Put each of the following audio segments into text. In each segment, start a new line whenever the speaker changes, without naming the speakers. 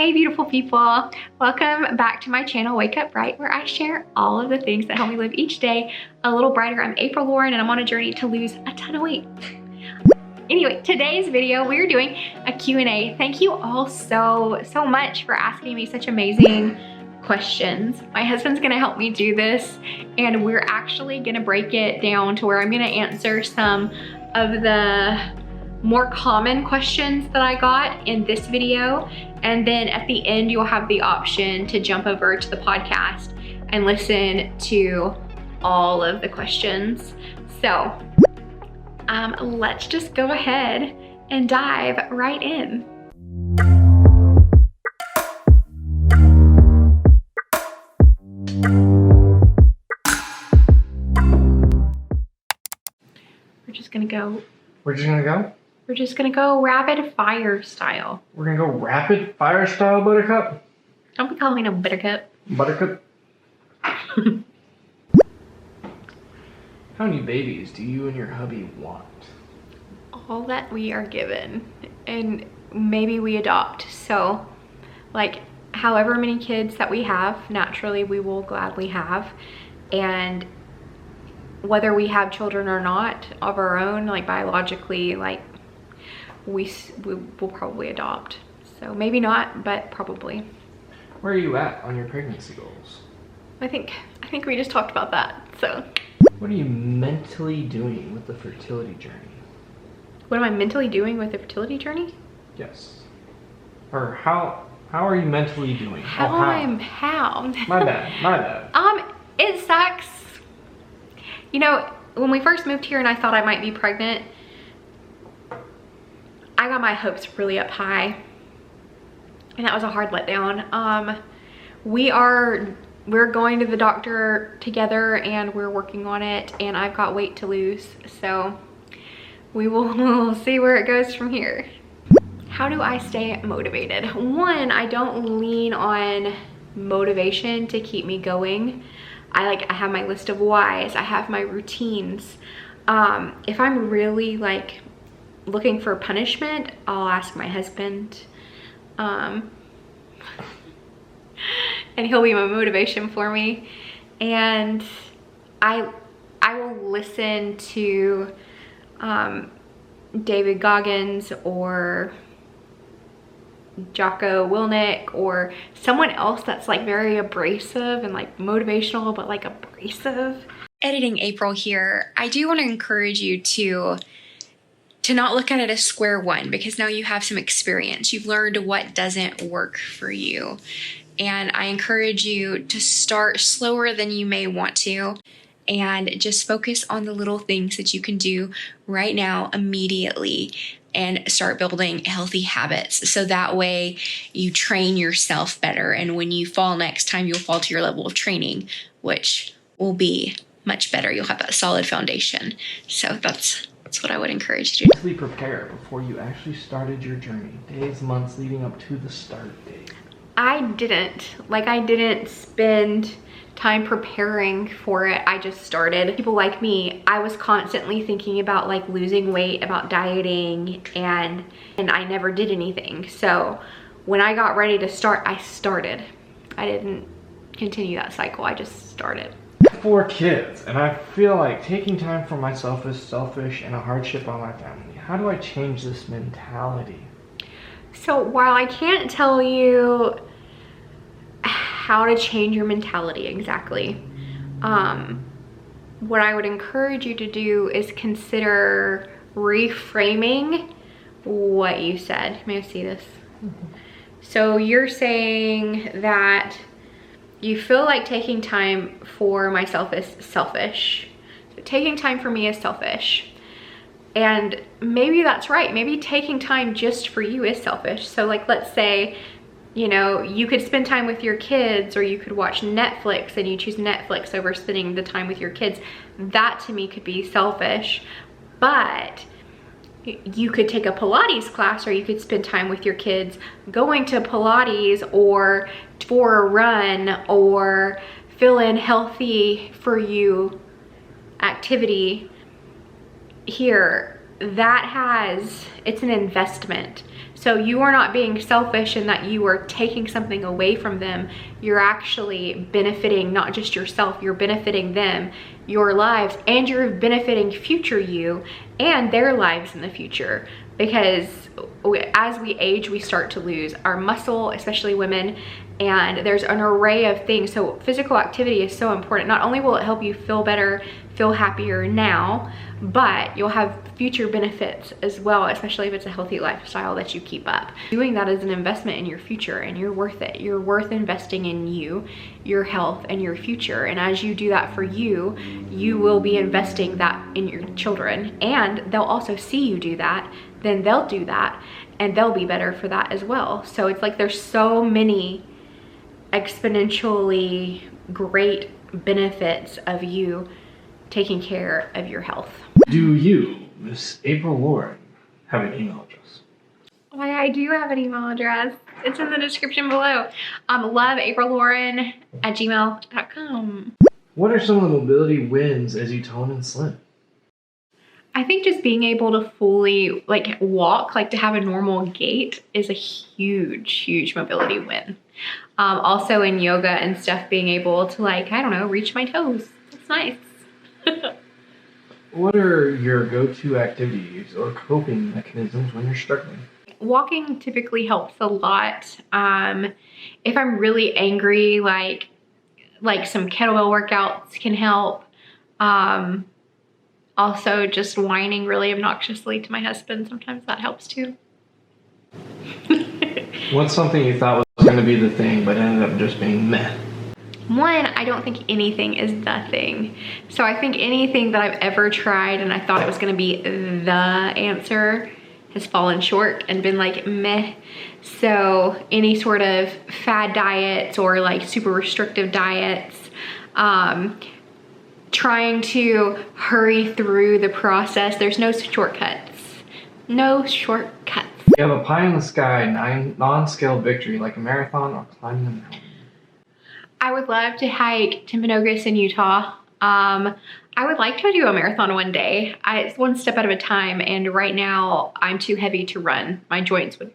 Hey beautiful people, welcome back to my channel Wake Up Bright, where I share all of the things that help me live each day a little brighter. I'm April Lauren and I'm on a journey to lose a ton of weight. Anyway, today's video we're doing a Q&A. Thank you all so much for asking me such amazing questions. My husband's gonna help me do this, and we're actually gonna break it down to where I'm gonna answer some of the more common questions that I got in this video, and then at the end you'll have the option to jump over to the podcast and listen to all of the questions. So let's just go ahead and dive right in. We're just gonna go rapid fire style.
We're gonna go rapid fire style, Buttercup?
Don't be calling me no Buttercup.
Buttercup? How many babies do you and your hubby want?
All that we are given, and maybe we adopt. So like however many kids that we have, naturally we will gladly have. And whether we have children or not of our own, like biologically, like we will probably adopt. So maybe not, but probably.
Where are you at on your pregnancy goals?
I think we just talked about that. So
what are you mentally doing with the fertility journey?
What am I mentally doing with the fertility journey?
Yes. Or how are you mentally doing?
How?
My bad.
It sucks. You know, when we first moved here and I thought I might be pregnant, I got my hopes really up high, and that was a hard letdown. We're going to the doctor together and we're working on it, and I've got weight to lose, so we'll see where it goes from here. How do I stay motivated? One, I don't lean on motivation to keep me going. I have my list of whys, I have my routines. If I'm really like looking for punishment, I'll ask my husband, and he'll be my motivation for me. And I will listen to David Goggins or Jocko Willink or someone else that's like very abrasive and like motivational, but like abrasive. Editing April here. I do want to encourage you to not look at it as square one, because now you have some experience. You've learned what doesn't work for you. And I encourage you to start slower than you may want to, and just focus on the little things that you can do right now immediately, and start building healthy habits. So that way you train yourself better. And when you fall next time, you'll fall to your level of training, which will be much better. You'll have that solid foundation. So that's what I would encourage you to do.
Mentally prepare before you actually started your journey. Days, months leading up to the start date.
I didn't spend time preparing for it. I just started. People like me, I was constantly thinking about like losing weight, about dieting, and I never did anything. So when I got ready to start, I started. I didn't continue that cycle, I just started.
4 kids, and I feel like taking time for myself is selfish and a hardship on my family. How do I change this mentality?
So while I can't tell you how to change your mentality exactly, what I would encourage you to do is consider reframing what you said. May I see this? So you're saying that you feel like taking time for myself is selfish. So taking time for me is selfish. And maybe that's right. Maybe taking time just for you is selfish. So like, let's say, you know, you could spend time with your kids, or you could watch Netflix and you choose Netflix over spending the time with your kids. That to me could be selfish. But you could take a Pilates class, or you could spend time with your kids going to Pilates, or for a run, or fill in healthy for you activity here. it's an investment. So you are not being selfish in that you are taking something away from them. You're actually benefiting not just yourself, you're benefiting them, your lives, and you're benefiting future you and their lives in the future. Because as we age, we start to lose our muscle, especially women, and there's an array of things. So physical activity is so important. Not only will it help you feel better, feel happier now, but you'll have future benefits as well, especially if it's a healthy lifestyle that you keep up. Doing that is an investment in your future, and you're worth it. You're worth investing in you, your health, and your future. And as you do that for you, you will be investing that in your children, and they'll also see you do that, then they'll do that, and they'll be better for that as well. So it's like there's so many exponentially great benefits of you taking care of your health.
Do you, Miss April Lauren, have an email address?
I do have an email address. It's in the description below. loveaprilLauren@gmail.com.
What are some of the mobility wins as you tone and slim?
I think just being able to fully like walk, like to have a normal gait is a huge mobility win. Also in yoga and stuff, being able to like, I don't know, reach my toes. It's nice.
What are your go-to activities or coping mechanisms when you're struggling?
Walking typically helps a lot. If I'm really angry, like some kettlebell workouts can help. Also just whining really obnoxiously to my husband, sometimes that helps too.
What's something you thought was going to be the thing but ended up just being meh?
One, I don't think anything is the thing. So I think anything that I've ever tried and I thought it was gonna be the answer has fallen short and been like meh. So any sort of fad diets or like super restrictive diets, trying to hurry through the process. There's no shortcuts. No shortcuts.
You have a pie in the sky, non-scale victory like a marathon or climbing a mountain.
I would love to hike Timpanogos in Utah. I would like to do a marathon one day. It's one step at a time, and right now I'm too heavy to run. My joints would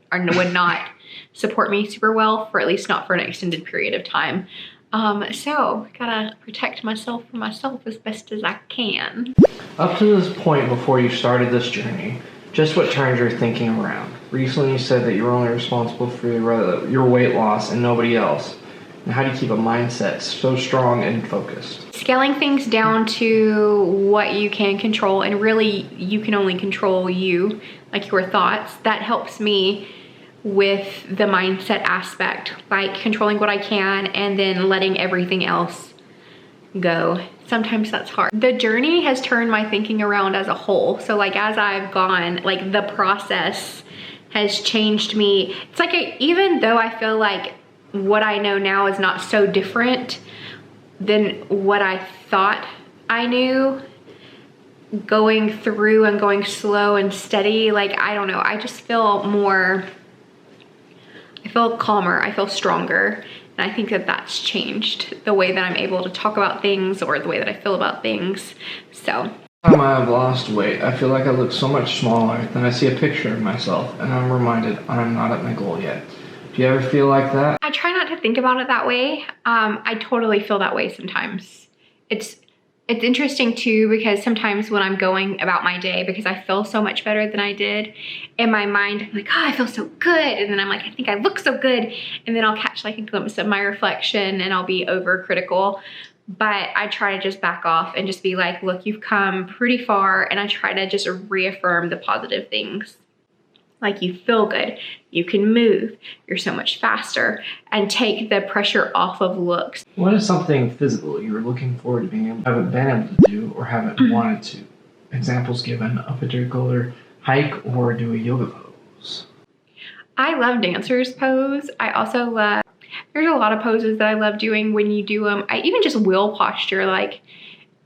not support me super well, for at least not for an extended period of time. So gotta protect myself from myself as best as I can.
Up to this point before you started this journey, just what turned your thinking around? Recently you said that you were only responsible for your weight loss and nobody else. And how do you keep a mindset so strong and focused? Scaling
things down to what you can control, and really you can only control you, like your thoughts. That helps me with the mindset aspect, like controlling what I can and then letting everything else go. Sometimes that's hard. The journey has turned my thinking around as a whole. So like as I've gone, like the process has changed me. It's like even though I feel like what I know now is not so different than what I thought I knew, going through and going slow and steady, like I don't know, I just feel more, I feel calmer, I feel stronger. And I think that that's changed the way that I'm able to talk about things or the way that I feel about things. So
time I have lost weight, I feel like I look so much smaller. Then I see a picture of myself and I'm reminded I'm not at my goal yet. Do you ever feel like that?
I try not to think about it that way. I totally feel that way sometimes. It's interesting too, because sometimes when I'm going about my day, because I feel so much better than I did, in my mind, I'm like, oh, I feel so good. And then I'm like, I think I look so good. And then I'll catch like a glimpse of my reflection and I'll be overcritical. But I try to just back off and just be like, look, you've come pretty far. And I try to just reaffirm the positive things. Like you feel good, you can move, you're so much faster, and take the pressure off of looks.
What is something physical you're looking forward to being able, haven't been able to do or haven't wanted to? Examples given, a particular hike or do a yoga pose.
I love dancer's pose. I also love, there's a lot of poses that I love doing when you do them. I even just wheel posture, like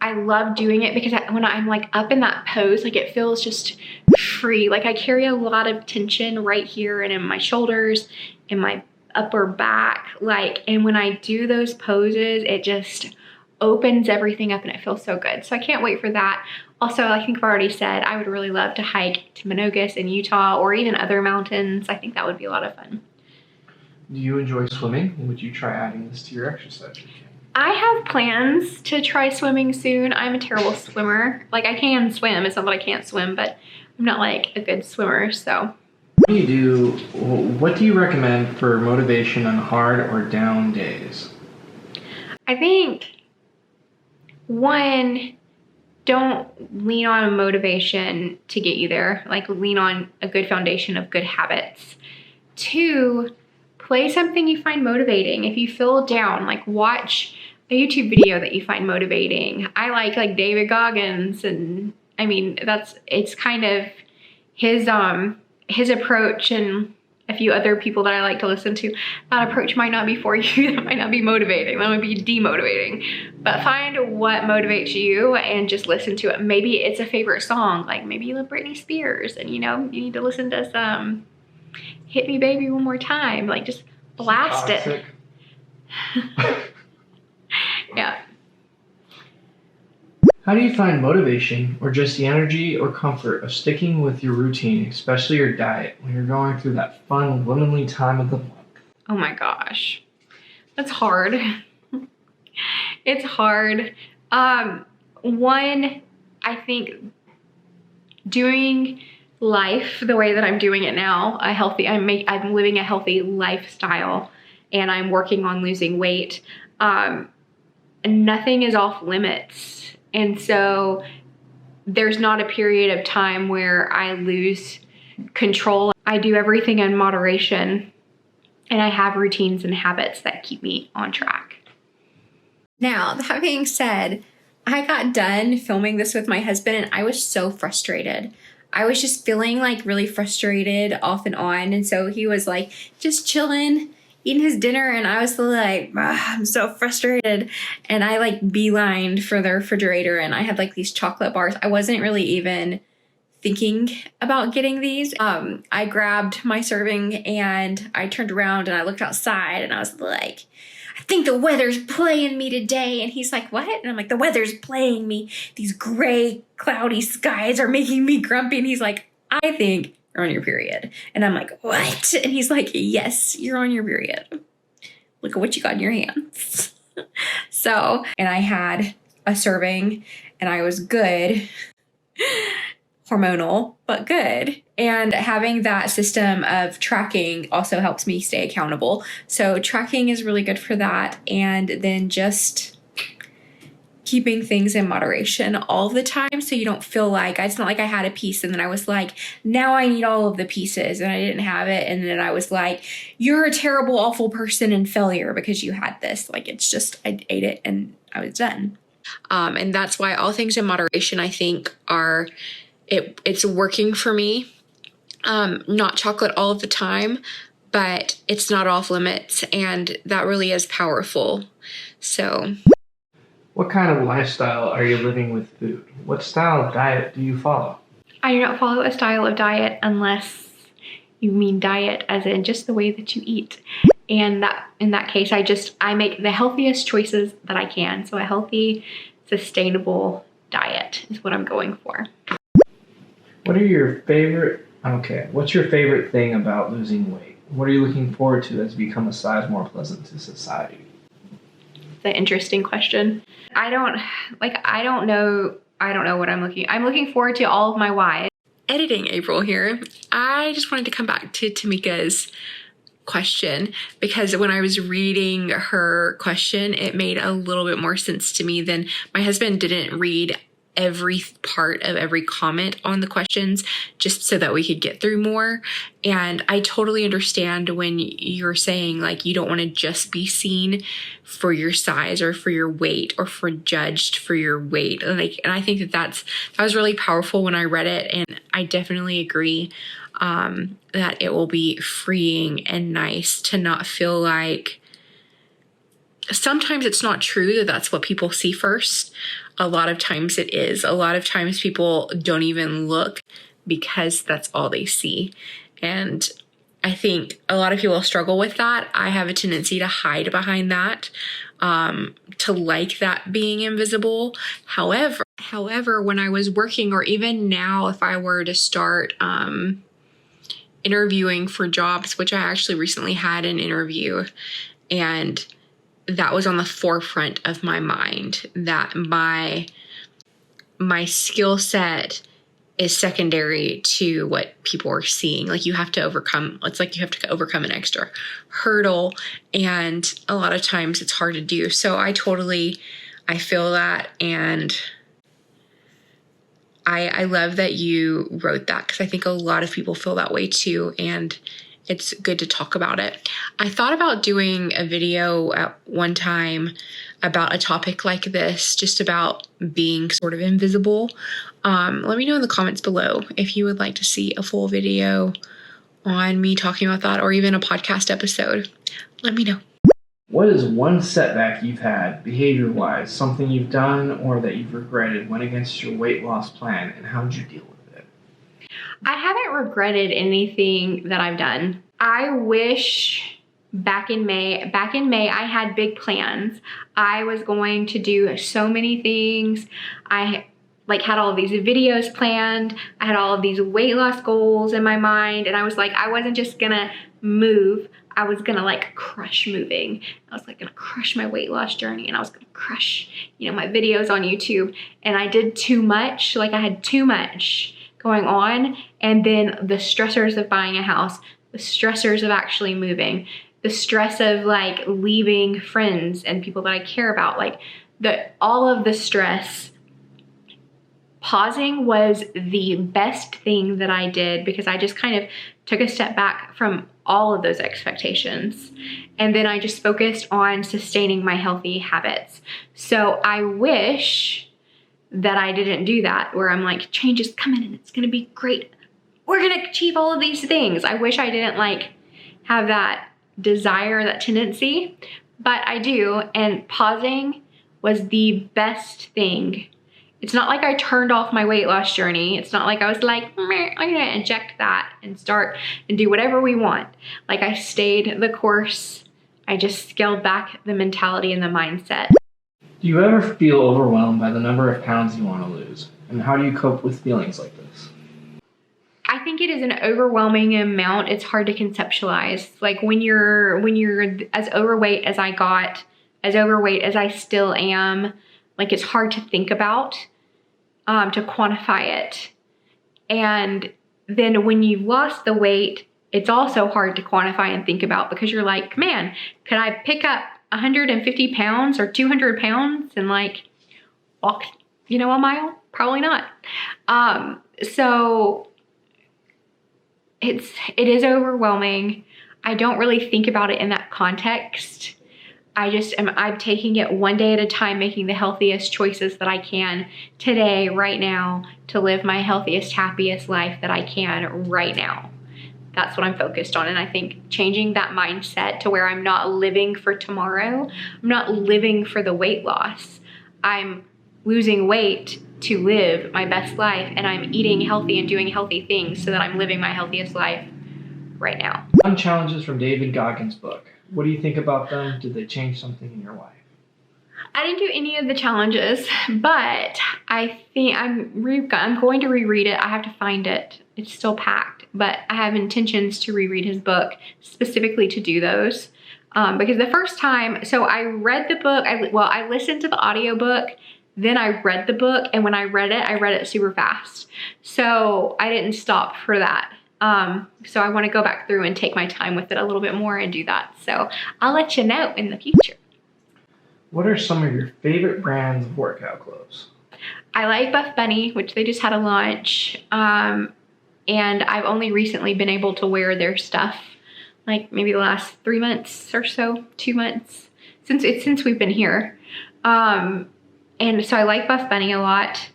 I love doing it because when I'm like up in that pose, like it feels just free. Like I carry a lot of tension right here and in my shoulders, in my upper back. Like, and when I do those poses, it just opens everything up and it feels so good. So I can't wait for that. Also, I think I've already said I would really love to hike to Minogus in Utah or even other mountains. I think that would be a lot of fun.
Do you enjoy swimming? Would you try adding this to your exercise routine?
I have plans to try swimming soon. I'm a terrible swimmer. Like, I can swim. It's not that I can't swim, but I'm not like a good swimmer, so.
What do you recommend for motivation on hard or down days?
I think, one, don't lean on motivation to get you there. Like, lean on a good foundation of good habits. Two, play something you find motivating. If you feel down, like, watch a YouTube video that you find motivating. I like David Goggins, and I mean, it's kind of his approach, and a few other people that I like to listen to. That approach might not be for you. That might not be motivating. That might be demotivating. But find what motivates you and just listen to it. Maybe it's a favorite song. Like, maybe you love Britney Spears and, you know, you need to listen to some Hit Me Baby One More Time. Like, just blast it. Yeah.
How do you find motivation or just the energy or comfort of sticking with your routine, especially your diet, when you're going through that fun, womanly time of the month?
Oh my gosh. That's hard. It's hard. One, I think doing life the way that I'm doing it now, I'm living a healthy lifestyle, and I'm working on losing weight. Nothing is off limits. And so there's not a period of time where I lose control. I do everything in moderation, and I have routines and habits that keep me on track. Now, that being said, I got done filming this with my husband, and I was so frustrated. I was just feeling like really frustrated off and on. And so he was like just chilling, eating his dinner, and I was like, I'm so frustrated. And I like beelined for the refrigerator, and I had like these chocolate bars. I wasn't really even thinking about getting these. I grabbed my serving and I turned around and I looked outside, and I was like, I think the weather's playing me today. And he's like, what? And I'm like, the weather's playing me. These gray, cloudy skies are making me grumpy. And he's like, I think you're on your period. And I'm like, what? And he's like, yes, you're on your period. Look at what you got in your hands. So, and I had a serving, and I was good. Hormonal, but good. And having that system of tracking also helps me stay accountable. So tracking is really good for that. And then just keeping things in moderation all the time, so you don't feel like, it's not like I had a piece and then I was like, now I need all of the pieces, and I didn't have it. And then I was like, you're a terrible, awful person and failure because you had this. Like, it's just, I ate it and I was done. And that's why all things in moderation, I think, are it's working for me. Not chocolate all of the time, but it's not off limits, and that really is powerful. So,
what kind of lifestyle are you living with food? What style of diet do you follow?
I do not follow a style of diet unless you mean diet as in just the way that you eat. And in that case, I make the healthiest choices that I can. So a healthy, sustainable diet is what I'm going for.
What's your favorite thing about losing weight? What are you looking forward to as you become a size more pleasant to society?
It's an interesting question. I don't know what I'm looking forward to all of my whys. Editing April here. I just wanted to come back to Tamika's question, because when I was reading her question, it made a little bit more sense to me than my husband didn't read every part of every comment on the questions just so that we could get through more. And I totally understand when you're saying like you don't want to just be seen for your size or for your weight or for judged for your weight. And I think that was really powerful when I read it, and I definitely agree that it will be freeing and nice to not feel like sometimes it's not true that that's what people see first. A lot of times it is. A lot of times people don't even look because that's all they see. And I think a lot of people struggle with that. I have a tendency to hide behind that, to like that being invisible. However, However, when I was working, or even now, if I were to start interviewing for jobs, which I actually recently had an interview, and that was on the forefront of my mind, that my skill set is secondary to what people are seeing. Like, you have to overcome, it's like you have to overcome an extra hurdle, and a lot of times it's hard to do. So I feel that, and I love that you wrote that, because I think a lot of people feel that way too, and it's good to talk about it. I thought about doing a video at one time about a topic like this, just about being sort of invisible. Let me know in the comments below if you would like to see a full video on me talking about that, or even a podcast episode. Let me know.
What is one setback you've had, behavior-wise, something you've done or that you've regretted went against your weight loss plan, and how did you deal with it?
I haven't regretted anything that I've done. I wish back in May, I had big plans. I was going to do so many things. I had all of these videos planned. I had all of these weight loss goals in my mind. And I was like, I wasn't just gonna move. I was gonna crush moving. I was gonna crush my weight loss journey, and I was gonna crush, my videos on YouTube. And I did too much. I had too much going on. And then the stressors of buying a house, the stressors of actually moving, the stress of leaving friends and people that I care about, all of the stress. Pausing was the best thing that I did, because I just kind of took a step back from all of those expectations. And then I just focused on sustaining my healthy habits. So I wish that I didn't do that, where I'm like, change is coming and it's gonna be great. We're gonna achieve all of these things. I wish I didn't have that desire, that tendency, but I do. And pausing was the best thing. It's not like I turned off my weight loss journey. It's not like I was like, meh, I'm gonna inject that and start and do whatever we want. I stayed the course. I just scaled back the mentality and the mindset.
Do you ever feel overwhelmed by the number of pounds you want to lose? And how do you cope with feelings like this?
I think it is an overwhelming amount. It's hard to conceptualize. When you're as overweight as I got, as overweight as I still am, it's hard to think about, to quantify it. And then when you've lost the weight, it's also hard to quantify and think about, because you're like, man, could I pick up 150 pounds or 200 pounds and walk, a mile? Probably not. So it is overwhelming. I don't really think about it in that context. I'm taking it one day at a time, making the healthiest choices that I can today, right now, to live my healthiest, happiest life that I can right now. That's what I'm focused on. And I think changing that mindset to where I'm not living for tomorrow, I'm not living for the weight loss. I'm losing weight to live my best life, and I'm eating healthy and doing healthy things so that I'm living my healthiest life right now.
Some challenges from David Goggins' book. What do you think about them? Did they change something in your life?
I didn't do any of the challenges, but I think I'm going to reread it. I have to find it. It's still packed, but I have intentions to reread his book specifically to do those. Because the first time, so I read the book, I listened to the audiobook, then I read the book, and when I read it super fast. So I didn't stop for that. So I want to go back through and take my time with it a little bit more and do that. So I'll let you know in the future.
What are some of your favorite brands of workout clothes?
I like Buff Bunny, which they just had a launch. And I've only recently been able to wear their stuff, maybe the last 3 months or so, 2 months, since we've been here. And so I like Buff Bunny a lot.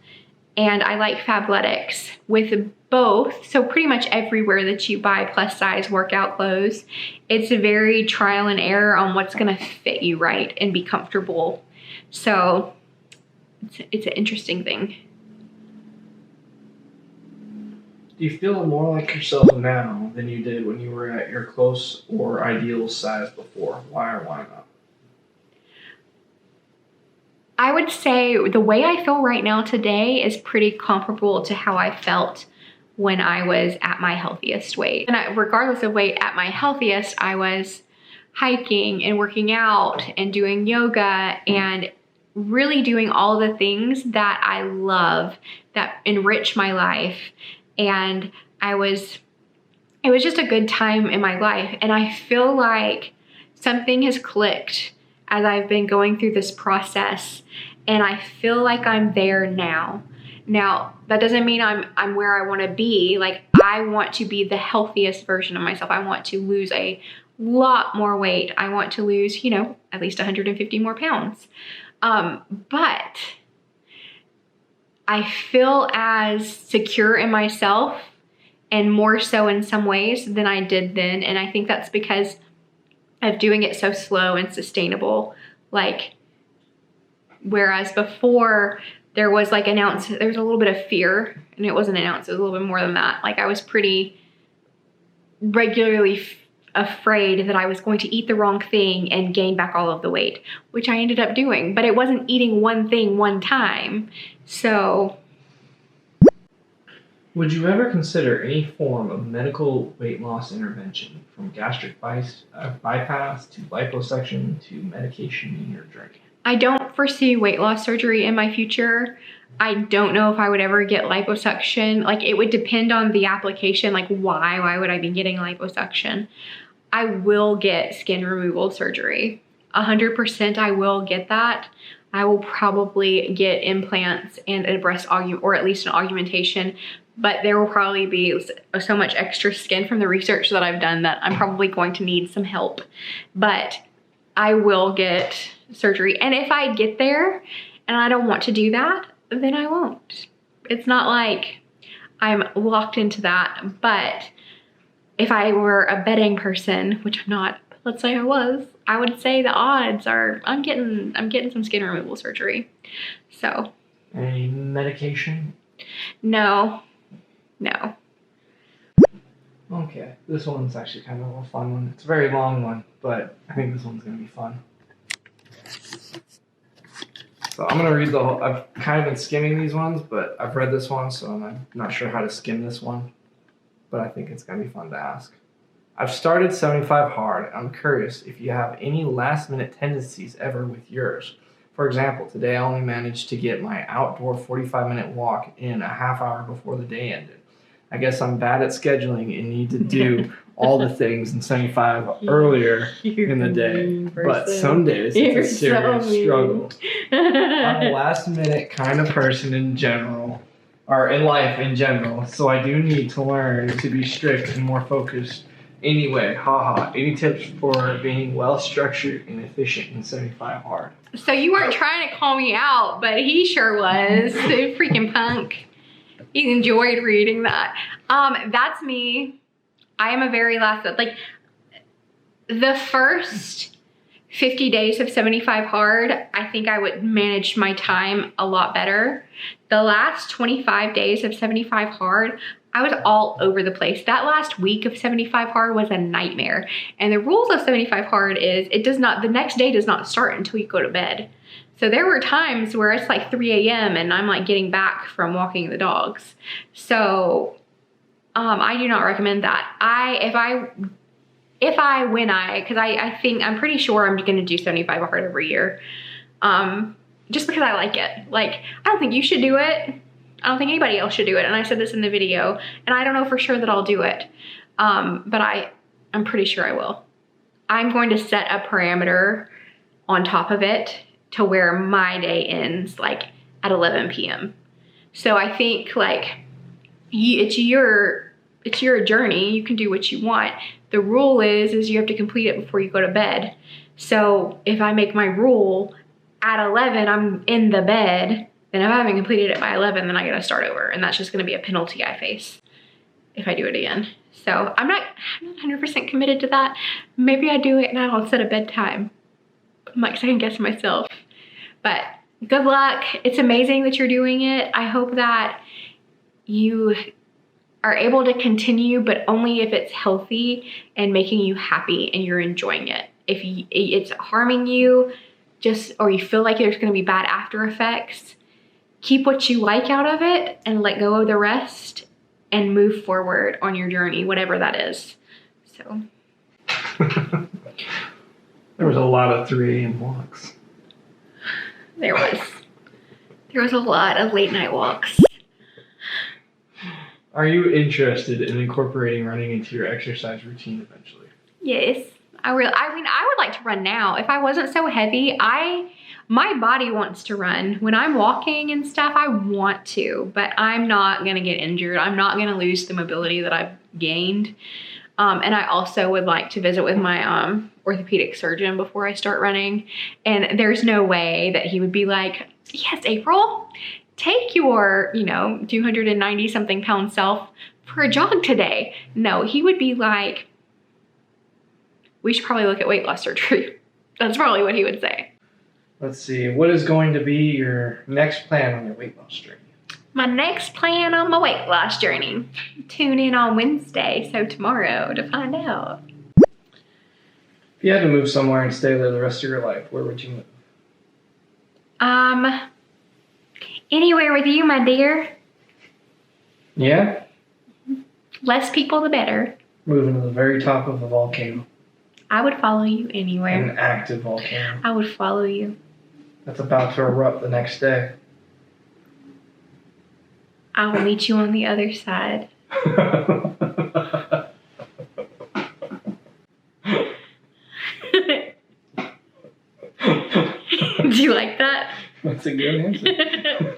And I like Fabletics with both. So pretty much everywhere that you buy plus size workout clothes, it's a very trial and error on what's gonna fit you right and be comfortable. So it's an interesting thing.
Do you feel more like yourself now than you did when you were at your close or ideal size before? Why or why not?
I would say the way I feel right now today is pretty comparable to how I felt when I was at my healthiest weight. And regardless of weight, at my healthiest, I was hiking and working out and doing yoga and really doing all the things that I love, that enrich my life. And it was just a good time in my life. And I feel like something has clicked as I've been going through this process, and I feel like I'm there now. Now, that doesn't mean I'm where I want to be. Like, I want to be the healthiest version of myself. I want to lose a lot more weight. I want to lose, you know, at least 150 more pounds. But I feel as secure in myself, and more so in some ways than I did then. And I think that's because of doing it so slow and sustainable. Like, whereas before there was like there was a little bit of fear, and it wasn't an ounce, it was a little bit more than that. Like, I was pretty regularly afraid that I was going to eat the wrong thing and gain back all of the weight, which I ended up doing, but it wasn't eating one thing one time. So,
would you ever consider any form of medical weight loss intervention, from gastric bypass to liposuction to medication in your drink?
I don't foresee weight loss surgery in my future. I don't know if I would ever get liposuction. Like, it would depend on the application. Like, why would I be getting liposuction? I will get skin removal surgery. 100% I will get that. I will probably get implants and a breast augment, or at least an augmentation, but there will probably be so much extra skin from the research that I've done that I'm probably going to need some help. But I will get surgery. And if I get there and I don't want to do that, then I won't. It's not like I'm locked into that. But if I were a betting person, which I'm not, but let's say I was, I would say the odds are I'm getting some skin removal surgery. So.
Any medication?
No.
Okay, this one's actually kind of a fun one. It's a very long one, but I think this one's gonna be fun. So I'm gonna read the whole, I've kind of been skimming these ones, but I've read this one, so I'm not sure how to skim this one, but I think it's gonna be fun to ask. I've started 75 hard. I'm curious if you have any last minute tendencies ever with yours. For example, today I only managed to get my outdoor 45-minute walk in a half hour before the day ended. I guess I'm bad at scheduling and need to do all the things in 75 earlier in the day. But some days it's a serious struggle. I'm a last minute kind of person in general, or in life in general, so I do need to learn to be strict and more focused. Anyway, haha, any tips for being well structured and efficient in 75 hard?
So you weren't trying to call me out, but he sure was. Freaking punk. He enjoyed reading that. That's me. I am a very like, the first 50 days of 75 hard, I think I would manage my time a lot better. The last 25 days of 75 hard, I was all over the place. That last week of 75 hard was a nightmare. And the rules of 75 hard is the next day does not start until you go to bed. So there were times where it's like 3 a.m. and I'm like getting back from walking the dogs. So I do not recommend that. Because I think, I'm pretty sure I'm gonna do 75 hard every year. Just because I like it. Like, I don't think you should do it. I don't think anybody else should do it. And I said this in the video, and I don't know for sure that I'll do it. But I'm pretty sure I will. I'm going to set a parameter on top of it to where my day ends like at 11 p.m. So I think like it's your journey. You can do what you want. The rule is you have to complete it before you go to bed. So if I make my rule at 11, I'm in the bed, then if I haven't completed it by 11, then I gotta start over. And that's just gonna be a penalty I face if I do it again. So I'm not 100% committed to that. Maybe I do it and I'll set a bedtime. I'm like second guessing myself. But good luck. It's amazing that you're doing it. I hope that you are able to continue, but only if it's healthy and making you happy and you're enjoying it. If it's harming you, or you feel like there's going to be bad after effects, keep what you like out of it and let go of the rest and move forward on your journey, whatever that is. So.
There was a lot of 3 a.m. walks.
There was a lot of late night walks.
Are you interested in incorporating running into your exercise routine eventually?
Yes. I mean, I would like to run now. If I wasn't so heavy, my body wants to run. When I'm walking and stuff, I want to, but I'm not gonna get injured. I'm not gonna lose the mobility that I've gained. And I also would like to visit with my orthopedic surgeon before I start running. And there's no way that he would be like, yes, April, take your, 290 something pound self for a jog today. No, he would be like, we should probably look at weight loss surgery. That's probably what he would say.
Let's see. What is going to be your next plan on your weight loss journey?
My next plan on my weight loss journey. Tune in on Wednesday, so tomorrow, to find out.
If you had to move somewhere and stay there the rest of your life, where would you move?
Anywhere with you, my dear.
Yeah?
Less people, the better.
Moving to the very top of a volcano.
I would follow you anywhere.
An active volcano.
I would follow you.
That's about to erupt the next day.
I will meet you on the other side. Do you like that?
That's a good answer.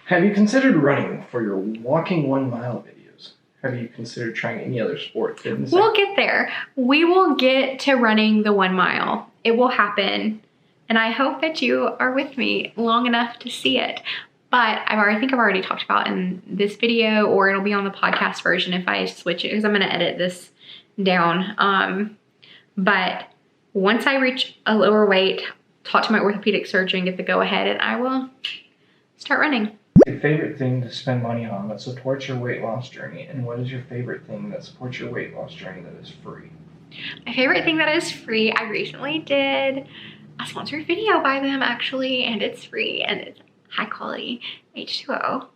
Have you considered running for your walking 1 mile videos? Have you considered trying any other sport?
We'll get there. We will get to running the 1 mile. It will happen. And I hope that you are with me long enough to see it. But I think I've already talked about in this video, or it'll be on the podcast version if I switch it, because I'm going to edit this down. But once I reach a lower weight, talk to my orthopedic surgeon, get the go ahead, and I will start running.
Your favorite thing to spend money on that supports your weight loss journey, and what is your favorite thing that supports your weight loss journey that is free?
My favorite thing that is free, I recently did a sponsored video by them actually, and it's free and it's high quality H2O.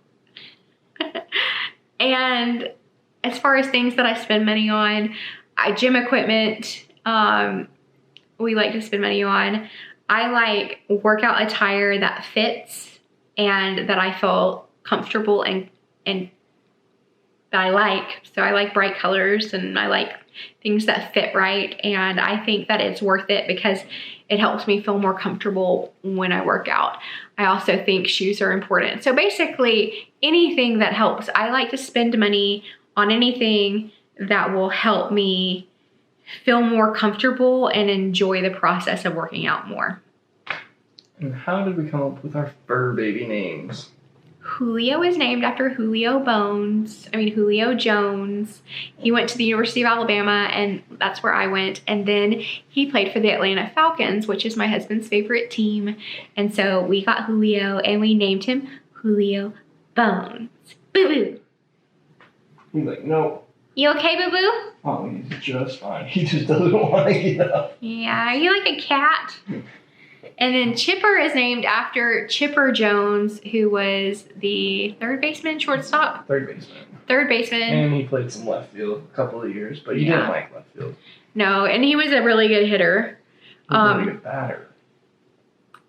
And as far as things that I spend money on, gym equipment, we like to spend money on. I like workout attire that fits and that I feel comfortable and that I like. So I like bright colors and I like things that fit right. And I think that it's worth it because it helps me feel more comfortable when I work out. I also think shoes are important. So basically anything that helps. I like to spend money on anything that will help me feel more comfortable and enjoy the process of working out more.
And how did we come up with our fur baby names?
Julio is named after Julio Jones. He went to the University of Alabama, and that's where I went. And then he played for the Atlanta Falcons, which is my husband's favorite team. And so we got Julio, and we named him Julio Bones. Boo-boo.
He's like, no.
You okay, boo-boo?
Oh, he's just fine. He just doesn't want to get up.
Yeah, are you like a cat? And then Chipper is named after Chipper Jones, who was the third baseman, shortstop?
Third baseman.
Third baseman.
And he played some left field a couple of years, but he didn't like left field.
No, and he was a really good hitter.
He's a really good batter.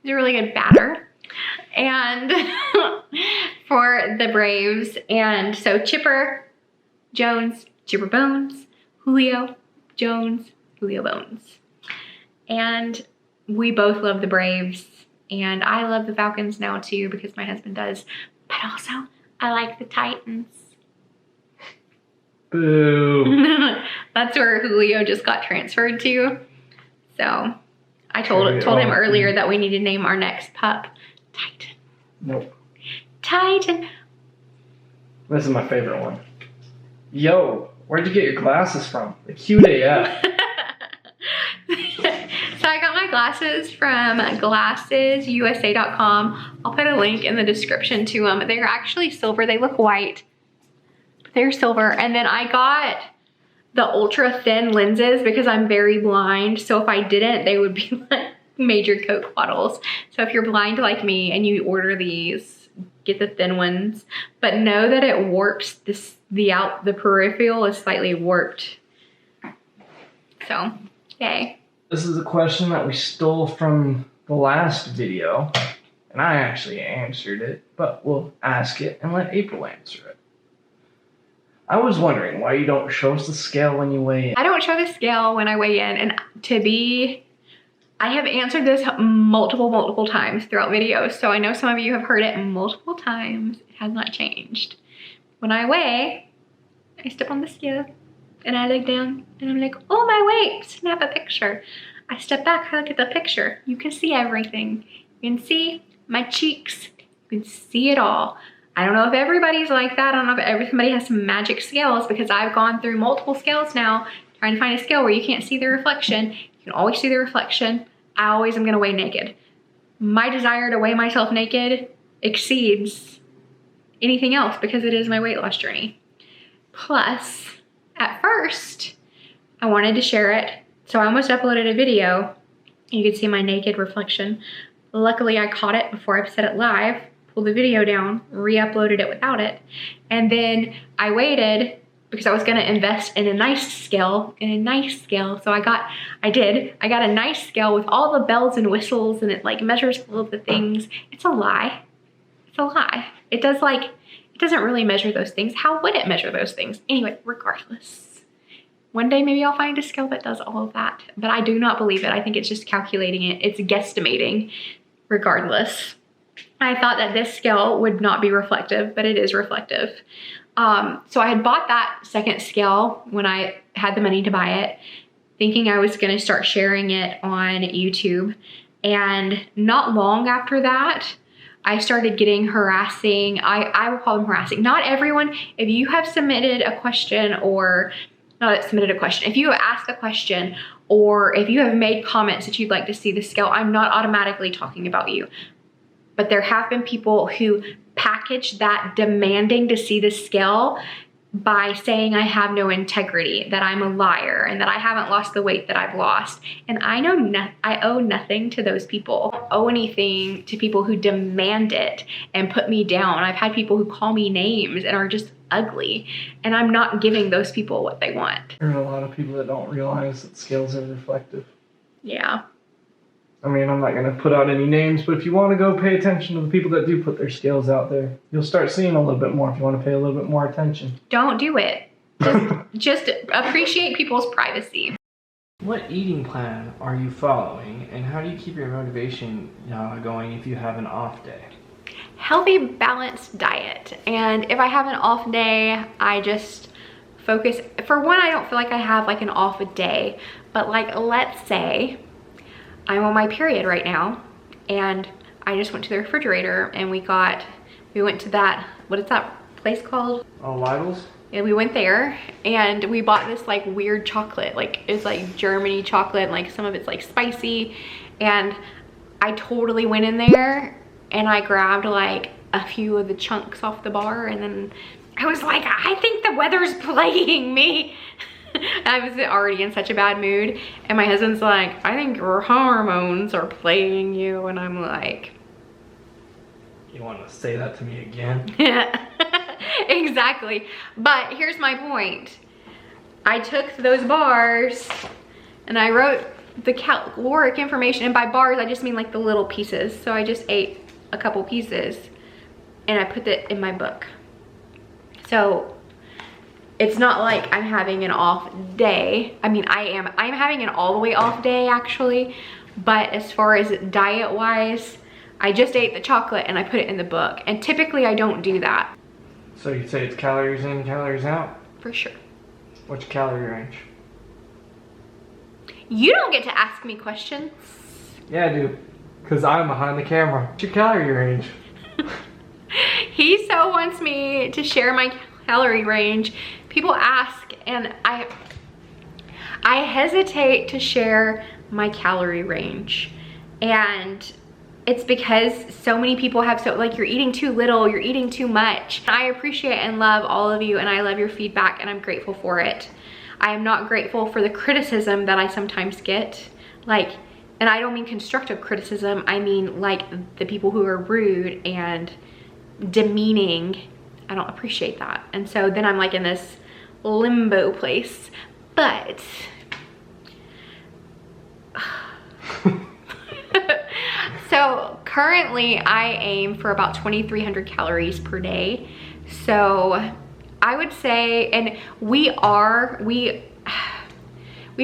He's a really good batter. And for the Braves. And so Chipper Jones, Chipper Bones, Julio Jones, Julio Bones. And we both love the Braves, and I love the Falcons now too because my husband does, but also I like the Titans.
Boo.
That's where Julio just got transferred to. So I told him earlier that we need to name our next pup Titan.
Nope.
Titan.
This is my favorite one. Yo, where'd you get your glasses from? They're cute AF.
So I got my glasses from glassesusa.com. I'll put a link in the description to them. They're actually silver. They look white, but they're silver. And then I got the ultra thin lenses because I'm very blind. So if I didn't, they would be like major Coke bottles. So if you're blind like me and you order these, get the thin ones, but know that it warps this, the peripheral is slightly warped. So, yay.
This is a question that we stole from the last video, and I actually answered it, but we'll ask it and let April answer it. I was wondering why you don't show us the scale when you weigh in.
I don't show the scale when I weigh in, and I have answered this multiple times throughout videos, so I know some of you have heard it multiple times. It has not changed. When I weigh, I step on the scale, and I look down, and I'm like, oh, my weight, snap a picture. I step back, I look at the picture. You can see everything. You can see my cheeks. You can see it all. I don't know if everybody's like that. I don't know if everybody has some magic scales, because I've gone through multiple scales now trying to find a scale where you can't see the reflection. You can always see the reflection. I always am gonna weigh naked. My desire to weigh myself naked exceeds anything else because it is my weight loss journey. Plus, at first, I wanted to share it. So I almost uploaded a video. You could see my naked reflection. Luckily, I caught it before I set it live, pulled the video down, re-uploaded it without it. And then I waited because I was gonna invest in a nice scale, So I got a nice scale with all the bells and whistles, and it like measures all of the things. It's a lie. It's a lie. It doesn't really measure those things. How would it measure those things? Anyway, regardless. One day maybe I'll find a scale that does all of that, but I do not believe it. I think it's just calculating it. It's guesstimating. Regardless, I thought that this scale would not be reflective, but it is reflective. So I had bought that second scale when I had the money to buy it, thinking I was going to start sharing it on YouTube. And not long after that, I started getting harassing. I will call them harassing. Not everyone. If you have submitted a question, or not submitted a question, if you have asked a question, or if you have made comments that you'd like to see the scale, I'm not automatically talking about you. But there have been people who package that demanding to see the scale by saying I have no integrity, that I'm a liar, and that I haven't lost the weight that I've lost. And I owe nothing to those people. I don't owe anything to people who demand it and put me down. I've had people who call me names and are just ugly, and I'm not giving those people what they want.
There are a lot of people that don't realize that scales are reflective.
Yeah.
I mean, I'm not going to put out any names, but if you want to go pay attention to the people that do put their scales out there, you'll start seeing a little bit more if you want to pay a little bit more attention.
Don't do it. Just appreciate people's privacy.
What eating plan are you following, and how do you keep your motivation going if you have an off day?
Healthy, balanced diet. And if I have an off day, I just focus. For one, I don't feel like I have like an off day, but like, let's say I'm on my period right now, and I just went to the refrigerator and we went to that, what is that place called?
Oh, Lidl's?
And we went there and we bought this like weird chocolate, like it's like Germany chocolate, and like some of it's like spicy. And I totally went in there and I grabbed like a few of the chunks off the bar, and then I was like, I think the weather's playing me. I was already in such a bad mood, and my husband's like, I think your hormones are playing you. And I'm like,
you want to say that to me again?
Exactly. But here's my point. I took those bars and I wrote the caloric information, and by bars I just mean like the little pieces. So I just ate a couple pieces and I put it in my book. So it's not like I'm having an off day. I mean, I'm having an all the way off day actually, but as far as diet wise, I just ate the chocolate and I put it in the book. And typically I don't do that.
So you'd say it's calories in, calories out?
For sure.
What's your calorie range?
You don't get to ask me questions.
Yeah, I do, because I'm behind the camera. What's your calorie range?
He so wants me to share my calorie range. People ask, and I hesitate to share my calorie range. And it's because so many people have like, you're eating too little, you're eating too much. I appreciate and love all of you, and I love your feedback, and I'm grateful for it. I am not grateful for the criticism that I sometimes get. Like, and I don't mean constructive criticism, I mean like the people who are rude and demeaning. I don't appreciate that. And so then I'm like in this limbo place. But so currently I aim for about 2,300 calories per day. So I would say, and we have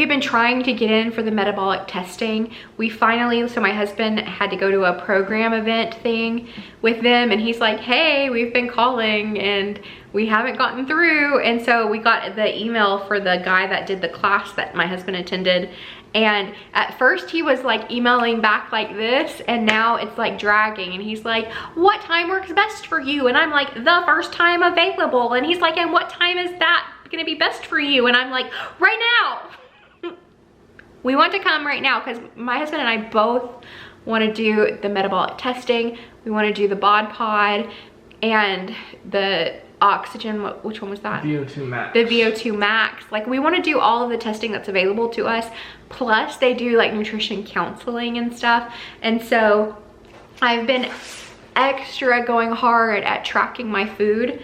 been trying to get in for the metabolic testing. We finally, so my husband had to go to a program event thing with them, and he's like, hey, we've been calling and we haven't gotten through. And so we got the email for the guy that did the class that my husband attended. And at first he was like emailing back like this, and now it's like dragging. And he's like, what time works best for you? And I'm like, the first time available. And he's like, and what time is that gonna be best for you? And I'm like, right now. We want to come right now because my husband and I both want to do the metabolic testing. We want to do the bod pod and the oxygen, which one was that?
VO2 max.
The VO2 max. Like, we want to do all of the testing that's available to us. Plus they do like nutrition counseling and stuff. And so I've been extra going hard at tracking my food.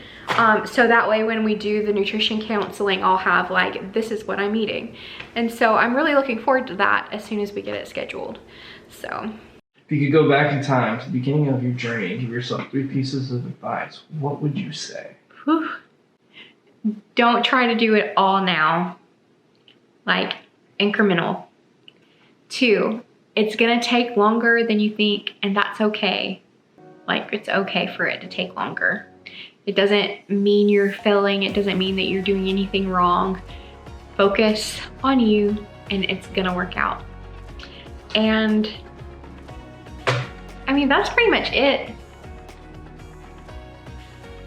So that way when we do the nutrition counseling, I'll have like, this is what I'm eating. And so I'm really looking forward to that as soon as we get it scheduled. So.
If you could go back in time to the beginning of your journey and give yourself 3 pieces of advice, what would you say?
Whew. Don't try to do it all now. Like, incremental. 2, it's gonna take longer than you think, and that's okay. Like, it's okay for it to take longer. It doesn't mean you're failing. It doesn't mean that you're doing anything wrong. Focus on you and it's gonna work out. And I mean, that's pretty much it.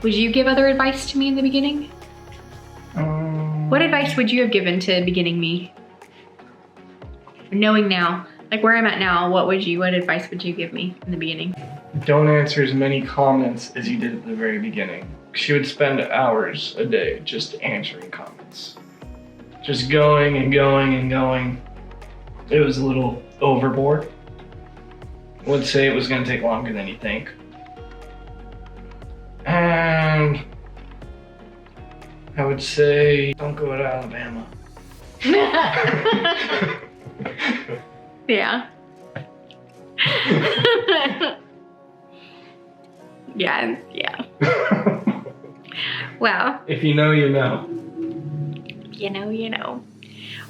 Would you give other advice to me in the beginning? What advice would you have given to beginning me? Knowing now, like where I'm at now, what advice would you give me in the beginning?
Don't answer as many comments as you did at the very beginning. She would spend hours a day just answering comments. Just going and going and going. It was a little overboard. I would say it was gonna take longer than you think. And I would say, don't go to Alabama.
Yeah. Yeah. Well.
If you know, you know.
You know, you know.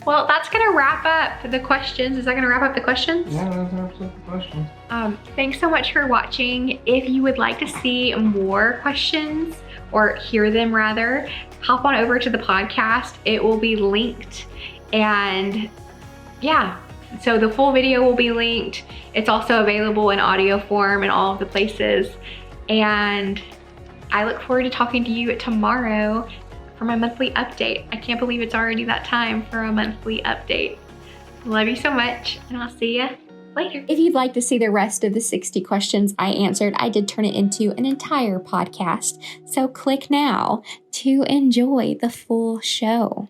Well, that's gonna wrap up the questions. Is that gonna wrap up the questions?
Yeah, that wraps up the questions.
Thanks so much for watching. If you would like to see more questions, or hear them rather, hop on over to the podcast. It will be linked. And yeah, so the full video will be linked. It's also available in audio form in all of the places. And I look forward to talking to you tomorrow for my monthly update. I can't believe it's already that time for a monthly update. Love you so much, and I'll see you later. If you'd like to see the rest of the 60 questions I answered, I did turn it into an entire podcast. So click now to enjoy the full show.